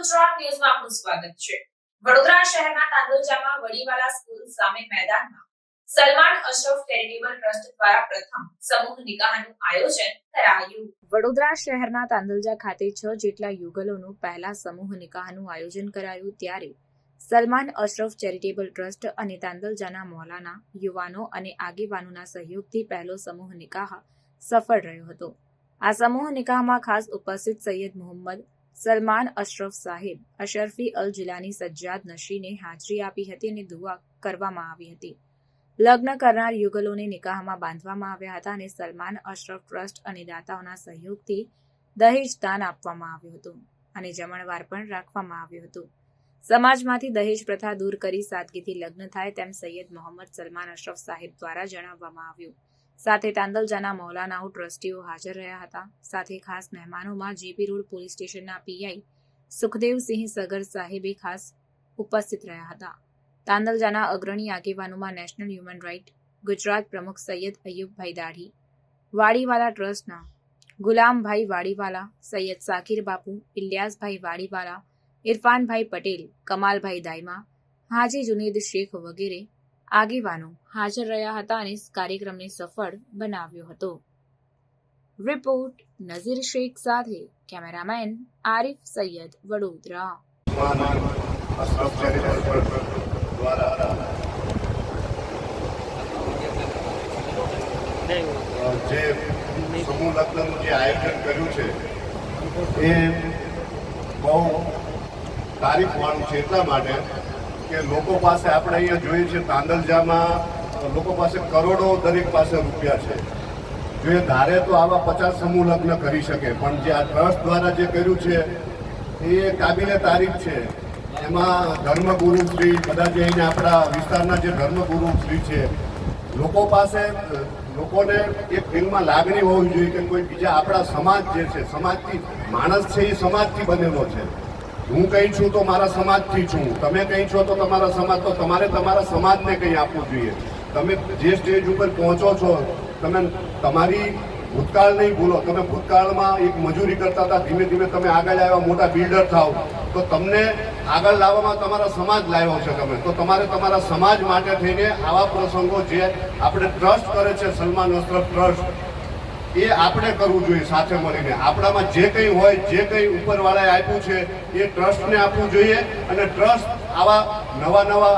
ગુજરાત ન્યૂઝમાં આપનું સ્વાગત છે। વડોદરા શહેરના તાંદલજામાં વડીવાલા સ્કૂલ સામે મેદાનમાં સલમાન અશરફ ચેરિટેબલ ટ્રસ્ટ દ્વારા પ્રથમ સમૂહ નિકાહનું આયોજન કરાયું। વડોદરા શહેરના તાંદલજા ખાતે 6 જેટલા યુગલોનું પહેલા સમૂહ નિકાહનું આયોજન કરાયું, ત્યારે સલમાન અશરફ ચેરિટેબલ ટ્રસ્ટ અને તાંદલજાના મૌલાના યુવાનો અને આગેવાનોના સહયોગથી પહેલો સમૂહ નિકાહ સફળ રહ્યો હતો। આ સમૂહ નિકાહમાં ખાસ ઉપસ્થિત સૈયદ મોહમ્મદ સલમાન અશરફ સાહેબ અશરફી અલ જિલાની સજ્જાદ નશીને હાજરી આપી હતી અને દુઆ કરવામાં આવી હતી। લગ્ન કરનાર યુગલોને નિકાહમાં બાંધવામાં આવ્યા હતા અને સલમાન અશરફ ટ્રસ્ટ અને દાતાઓના સહયોગથી દહેજ દાન આપવામાં આવ્યું હતું અને જમણવાર પણ રાખવામાં આવ્યું હતું। સમાજમાંથી દહેજ પ્રથા દૂર કરી સાદગીથી લગ્ન થાય તેમ સૈયદ મોહમ્મદ સલમાન અશરફ સાહેબ દ્વારા જણાવવામાં આવ્યું। સાથે તાંદલજાના મૌલાનાઓ ટ્રસ્ટીઓ હાજર રહ્યા હતા। સાથે ખાસ મહેમાનોમાં જીબી રોડ પોલીસ સ્ટેશનના પીઆઈ સુખદેવસિંહ સગર સાહેબે ખાસ ઉપસ્થિત રહ્યા હતા। તાંદલજાના અગ્રણી આગેવાનોમાં નેશનલ હ્યુમન રાઇટ ગુજરાત પ્રમુખ સૈયદ અયુબભાઈ દાઢી, વાડીવાલા ટ્રસ્ટના ગુલામભાઈ વાડીવાલા, સૈયદ સાકિર બાપુ, ઇલિયાસભાઈ વાડીવાલા, ઇરફાનભાઈ પટેલ, કમાલભાઈ દાયમા, હાજી જુનેદ શેખ વગેરે આગેવાનો હાજર રહ્યા હતા અને કાર્યક્રમને સફળ બનાવ્યો હતો। રિપોર્ટ નઝીર શેખ સાથે કેમેરામેન આરિફ સૈયદ, વડોદરા। જે સમૂહ લગ્નનું જે આયોજન કર્યું છે એ બહુ તારીફવાળું છે, એટલા માટે કે લોકો પાસે આપણે અહીંયા જોઈએ છે તાંદલજામાં લોકો પાસે કરોડો દરેક પાસે રૂપિયા છે। જો એ ધારે તો આવા 50 સમૂહ લગ્ન કરી શકે, પણ જે આ ટ્રસ્ટ દ્વારા જે કર્યું છે એ કાબિલે તારીફ છે। એમાં ધર્મગુરુ શ્રી બધા જે અહીંયા આપણા વિસ્તારના જે ધર્મગુરુ શ્રી છે, લોકો પાસે લોકોને એક દિલમાં લાગણી હોવી જોઈએ કે કોઈ બીજા આપણા સમાજ જે છે, સમાજથી માણસ છે એ સમાજથી બનેલો છે। હું કંઈ છું તો મારા સમાજથી છું, તમે કંઈ છો તો તમારા સમાજ, તો તમારે તમારા સમાજને કંઈ આપવું જોઈએ। તમે જે સ્ટેજ ઉપર પહોંચો છો, તમે તમારી ભૂતકાળ નહીં ભૂલો। તમે ભૂતકાળમાં એક મજૂરી કરતા હતા, ધીમે ધીમે તમે આગળ આવ્યા, મોટા બિલ્ડર થાવ, તો તમને આગળ લાવવામાં તમારા સમાજ લાવ્યો છે તમે, તો તમારે તમારા સમાજ માટે થઈને આવા પ્રસંગો જે આપણે ટ્રસ્ટ કરે છે, સલમાન અશરફ ટ્રસ્ટ, એ આપણે કરવું જોઈએ સાથે મળીને। આપણામાં જે કંઈ હોય, જે કંઈ ઉપરવાળાએ આપ્યું છે એ ટ્રસ્ટને આપવું જોઈએ અને ટ્રસ્ટ આવા નવા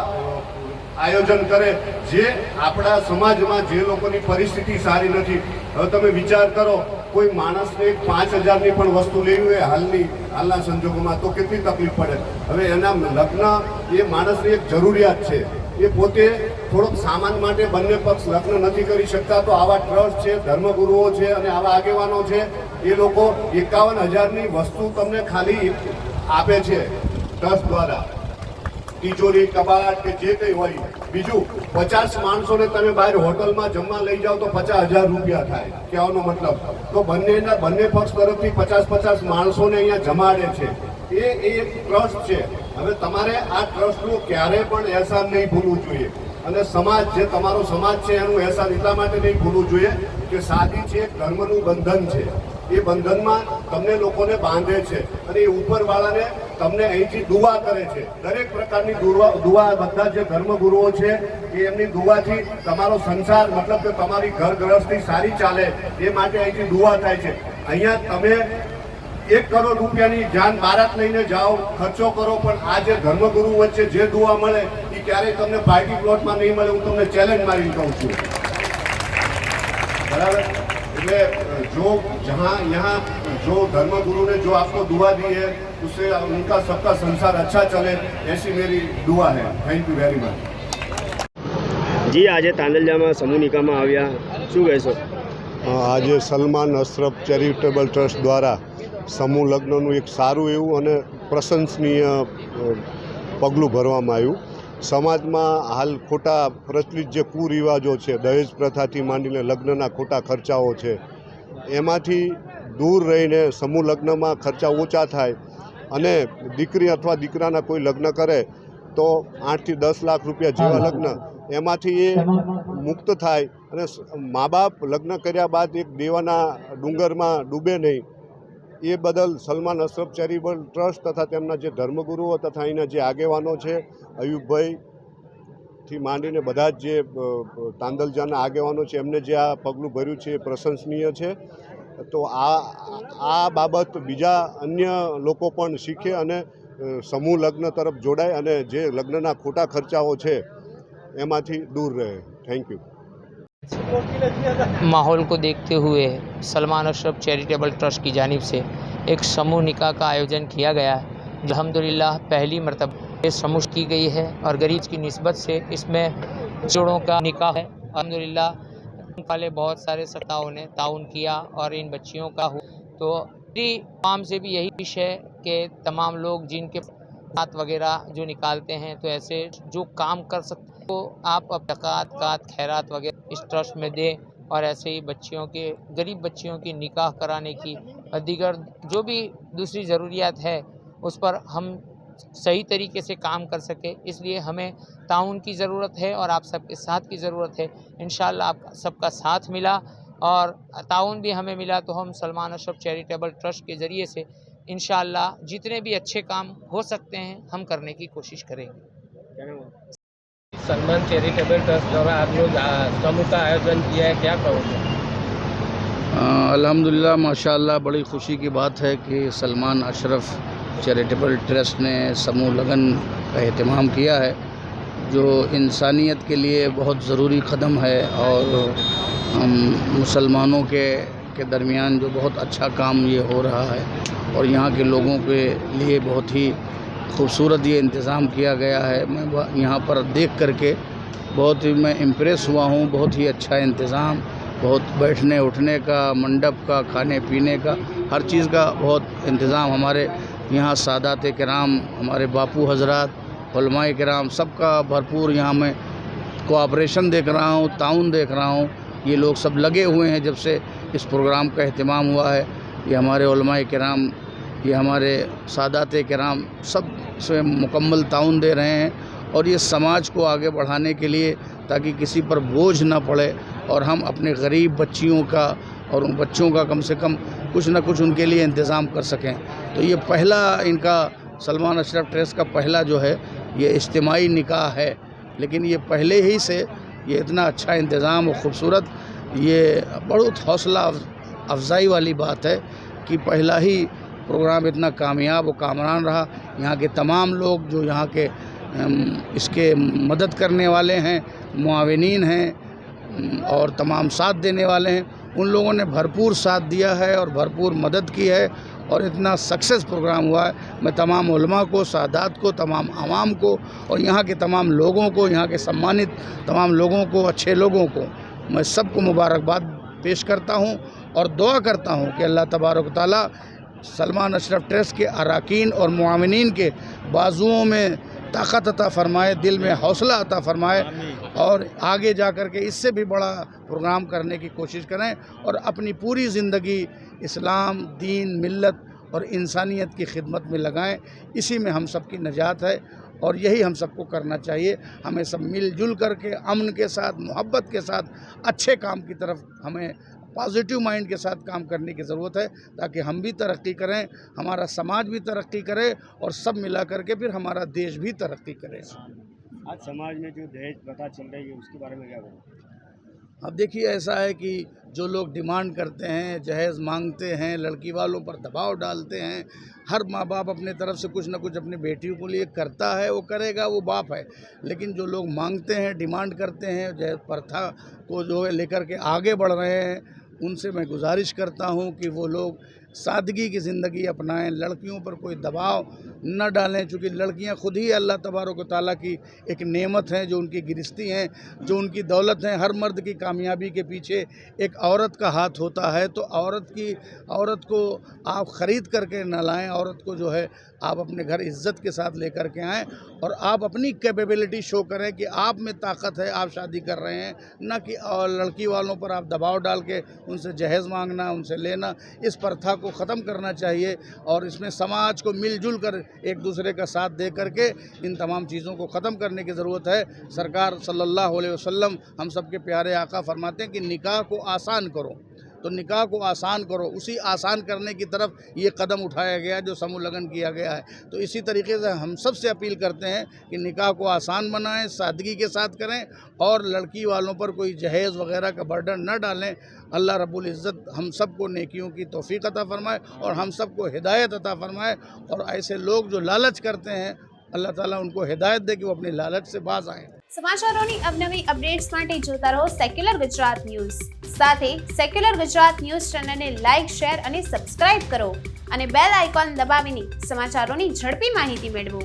આયોજન કરે જે આપણા સમાજમાં જે લોકોની પરિસ્થિતિ સારી નથી। હવે તમે વિચાર કરો, કોઈ માણસને 5000ની પણ વસ્તુ લેવી હોય હાલના સંજોગોમાં તો કેટલી તકલીફ પડે। હવે એના લગ્ન એ માણસની એક જરૂરિયાત છે, એ પોતે થોડોક સામાન માટે બંને પક્ષ લગ્ન નથી કરી શકતા, તો આવા ટ્રસ્ટ છે, ધર્મગુરુઓ છે અને આવા આગેવાનો છે, એ લોકો 51000ની વસ્તુ તમને ખાલી આપે છે ટ્રસ્ટ દ્વારા, તિજોરી, કબાટ કે જે કંઈ હોય। બીજું 50 માણસોને તમે બહાર હોટલમાં જમવા લઈ જાઓ તો 50000 રૂપિયા થાય, કહેવાનો મતલબ તો બંને પક્ષ તરફથી 50 માણસોને અહીંયા જમાડે છે। એ એક ટ્રસ્ટ છે। હવે તમારે આ ટ્રસ્ટનો ક્યારેય પણ અહેસાન નહીં ભૂલવું જોઈએ અને સમાજ જે તમારો સમાજ છે એનું અહેસાન એટલા માટે નહીં ભૂલવું જોઈએ કે શાદી છે એક ધર્મનું બંધન છે, એ બંધનમાં તમને લોકોને બાંધે છે અને એ ઉપરવાળાને તમને અહીંથી દુઆ કરે છે। દરેક પ્રકારની દુઆ બધા જે ધર્મગુરુઓ છે એ એમની દુઆથી તમારો સંસાર, મતલબ કે તમારી ઘર ગૃહસ્થી સારી ચાલે એ માટે અહીંથી દુઆ થાય છે। અહીંયા તમે 1 કરોડ રૂપિયાની જાન બારાત લઈને જાઓ, ખર્ચો કરો, પણ આ જે ધર્મગુરુ વચ્ચે જે દુઆ મળે એ ક્યારેય તમને પાર્ટી પ્લોટમાં નહીં મળે। હું તમને ચેલેન્જ મારી કહું છું, બરાબર? એટલે जो यहाँ जो धर्मगुरु ने जो आपको दुआ दी है उससे उनका सबका संसार अच्छा चले, ऐसी मेरी दुआ है। Thank you very much. जी, આજે તાંદલજામાં સમૂહ નિકાહમાં આવ્યા, શું કહેશો? આજે સલમાન અશરફ ચેરિટેબલ ટ્રસ્ટ દ્વારા સમૂહ લગ્નનું એક સારું એવું અને પ્રશંસનીય પગલું ભરવામાં આવ્યું। સમાજમાં હાલ ખોટા પ્રચલિત જે કુરિવાજો છે, દહેજ પ્રથાથી માંડીને લગ્નના ખોટા ખર્ચાઓ છે, એમાંથી દૂર રહીને સમૂહ લગ્નમાં ખર્ચા ઓછા થાય અને દીકરી અથવા દીકરાના કોઈ લગ્ન કરે તો 8 થી 10 લાખ રૂપિયા જેવા લગ્ન એમાંથી એ મુક્ત થાય અને મા બાપ લગ્ન કર્યા બાદ એક દેવાના ડુંગરમાં ડૂબે નહીં, એ બદલ સલમાન અશરફ ચેરિટેબલ ટ્રસ્ટ તથા તેમના જે ધર્મગુરુઓ તથા અહીંના જે આગેવાનો છે, અયુબભાઈથી માંડીને બધા જ જે તાંદલજાના આગેવાનો છે, એમને જે આ પગલું ભર્યું છે એ પ્રશંસનીય છે. તો આ બાબત બીજા અન્ય લોકો પણ શીખે અને સમૂહ લગ્ન તરફ જોડાય અને જે લગ્નના ખોટા ખર્ચાઓ છે એમાંથી दूर रहे. Thank you. माहौल को देखते हुए सलमान अशरफ चैरिटेबल ट्रस्ट की जानिब से एक समूह निकाह का आयोजन किया गया है. अल्हम्दुलिल्लाह पहली मरतबा ये समूह की गई है और गरीब की निस्बत से इसमें जोड़ों का निकाह है. अल्हम्दुलिल्लाह वाले बहुत सारे सत्ताओं ने ताउन किया और इन बच्चियों का हो. तो आम से भी यही विश है कि तमाम लोग जिनके हाथ वगैरह जो निकालते हैं तो ऐसे जो काम कर सकते तो आप अब ज़कात खैरात वगैरह इस ट्रस्ट में दें और ऐसे ही बच्चियों के गरीब बच्चियों की निकाह कराने की और दीगर जो भी दूसरी ज़रूरियात है उस पर हम सही तरीके से काम कर सके. इसलिए हमें ताउन की ज़रूरत है और आप सबके साथ की ज़रूरत है. इंशाअल्लाह आप सबका साथ मिला और ताउन भी हमें मिला तो हम सलमान अशरफ चैरिटेबल ट्रस्ट के ज़रिए से इंशाअल्लाह जितने भी अच्छे काम हो सकते हैं हम करने की कोशिश करेंगे. सलमान चैरिटेबल ट्रस्ट द्वारा आज जो समूह का आयोजन किया है, क्या कहोगे? अल्हम्दुलिल्लाह माशाअल्लाह बड़ी ख़ुशी की बात है कि सलमान अशरफ चैरिटेबल ट्रस्ट ने समूह लगन का एहतमाम किया है, जो इंसानियत के लिए बहुत ज़रूरी कदम है और मुसलमानों के दरमियान जो बहुत अच्छा काम ये हो रहा है और यहाँ के लोगों के लिए बहुत ही खूबसूरत ये इंतज़ाम किया गया है. मैं यहाँ पर देख करके बहुत ही मैं इम्प्रेस हुआ हूँ. बहुत ही अच्छा इंतज़ाम, बहुत बैठने उठने का, मंडप का, खाने पीने का, हर चीज़ का बहुत इंतज़ाम. हमारे यहाँ सादात किराम, हमारे बापू हजरात, उलमाए किराम, सबका भरपूर यहाँ मैं कोऑपरेशन देख रहा हूँ, ताउन देख रहा हूँ. ये लोग सब लगे हुए हैं जब से इस प्रोग्राम का अहतमाम हुआ है. ये हमारे उलमाए किराम, ये हमारे सादात किराम सब इसमें मुकम्मल ताउन दे रहे हैं और ये समाज को आगे बढ़ाने के लिए ताकि किसी पर बोझ ना पड़े और हम अपने गरीब बच्चियों का और उन बच्चों का कम से कम कुछ ना कुछ उनके लिए इंतज़ाम कर सकें. तो ये पहला इनका सलमान अशरफ ट्रस्ट का पहला जो है ये इज्तिमाई निकाह है, लेकिन ये पहले ही से ये इतना अच्छा इंतज़ाम और ख़ूबसूरत, ये बहुत हौसला अफजाई वाली बात है कि पहला ही प्रोग्राम इतना कामयाब और कामरान रहा. यहाँ के तमाम लोग जो यहाँ के इसके मदद करने वाले हैं, मुआविनीन हैं और तमाम साथ देने वाले हैं, उन लोगों ने भरपूर साथ दिया है और भरपूर मदद की है और इतना सक्सेस प्रोग्राम हुआ है. मैं तमाम उलमा को, सादात को, तमाम आवाम को और यहाँ के तमाम लोगों को, यहाँ के सम्मानित तमाम लोगों को, अच्छे लोगों को मैं सबको मुबारकबाद पेश करता हूँ और दुआ करता हूँ कि अल्लाह तबारक ताला सलमान अशरफ ट्रस्ट के अरकान और मुआविनीन के बाजुओं में ताकत अता फरमाए, दिल में हौसला अता फरमाए और आगे जा कर के इससे भी बड़ा प्रोग्राम करने की कोशिश करें और अपनी पूरी ज़िंदगी इस्लाम, दीन, मिल्लत और इंसानियत की खिदमत में लगाएं. इसी में हम सब की नजात है और यही हम सबको करना चाहिए. हमें सब मिलजुल करके अमन के साथ, मोहब्बत के साथ अच्छे काम की तरफ हमें पॉजिटिव माइंड के साथ काम करने की ज़रूरत है ताकि हम भी तरक्की करें, हमारा समाज भी तरक्की करे और सब मिला करके फिर हमारा देश भी तरक्की करे. आज समाज में जो दहेज प्रथा चल रही है उसके बारे में क्या करें? अब देखिए ऐसा है कि जो लोग डिमांड करते हैं, जहेज़ मांगते हैं, लड़की वालों पर दबाव डालते हैं, हर माँ बाप अपने तरफ से कुछ ना कुछ अपनी बेटियों को लिए करता है, वो करेगा, वो बाप है. लेकिन जो लोग मांगते हैं, डिमांड करते हैं, जहेज़ प्रथा को जो है लेकर के आगे बढ़ रहे हैं, उनसे मैं गुजारिश करता हूँ कि वो लोग सादगी की ज़िंदगी अपनाएं, लड़कियों पर कोई दबाव न डालें, चूँकि लड़कियां खुद ही अल्लाह तबारक व तआला की एक नेमत हैं, जो उनकी गिरस्ती हैं, जो उनकी दौलत हैं. हर मर्द की कामयाबी के पीछे एक औरत का हाथ होता है. तो औरत को आप ख़रीद करके न लाएं, औरत को जो है आप अपने घर इज़्ज़त के साथ लेकर के आएँ और आप अपनी कैपेबिलिटी शो करें कि आप में ताकत है, आप शादी कर रहे हैं, न कि लड़की वालों पर आप दबाव डाल के उनसे जहेज़ मांगना, उनसे लेना. इस प्रथा को ख़त्म करना चाहिए और इसमें समाज को मिलजुल कर एक दूसरे का साथ दे करके इन तमाम चीज़ों को ख़त्म करने की ज़रूरत है. सरकार सल्लल्लाहु अलैहि वसल्लम हम सब के प्यारे आका फरमाते हैं कि निकाह को आसान करो. तो निकाह को आसान करो, उसी आसान करने की तरफ ये कदम उठाया गया जो समूह लगन किया गया है। तो इसी तरीके से हम सब से अपील करते हैं कि निकाह को आसान बनाएं, सादगी के साथ करें और लड़की वालों पर कोई जहेज़ वगैरह का बर्डन न डालें। अल्लाह रब्बुल इज़्ज़त हम सबको नेकियों की तौफीक अता फरमाए और हम सबको हिदायत अता फरमाए, और ऐसे लोग जो लालच करते हैं अल्लाह ताला उनको हिदायत दे कि वो अपनी लालच से बाज आएँ। સમાચારોની અવનવી અપડેટ્સ માટે જોતા રહો સેક્યુલર ગુજરાત ન્યૂઝ. સાથે સેક્યુલર ગુજરાત ન્યૂઝ ચેનલને લાઇક, શેર અને સબસ્ક્રાઇબ કરો અને બેલ આઇકોન દબાવીને સમાચારોની ઝડપી માહિતી મેળવો.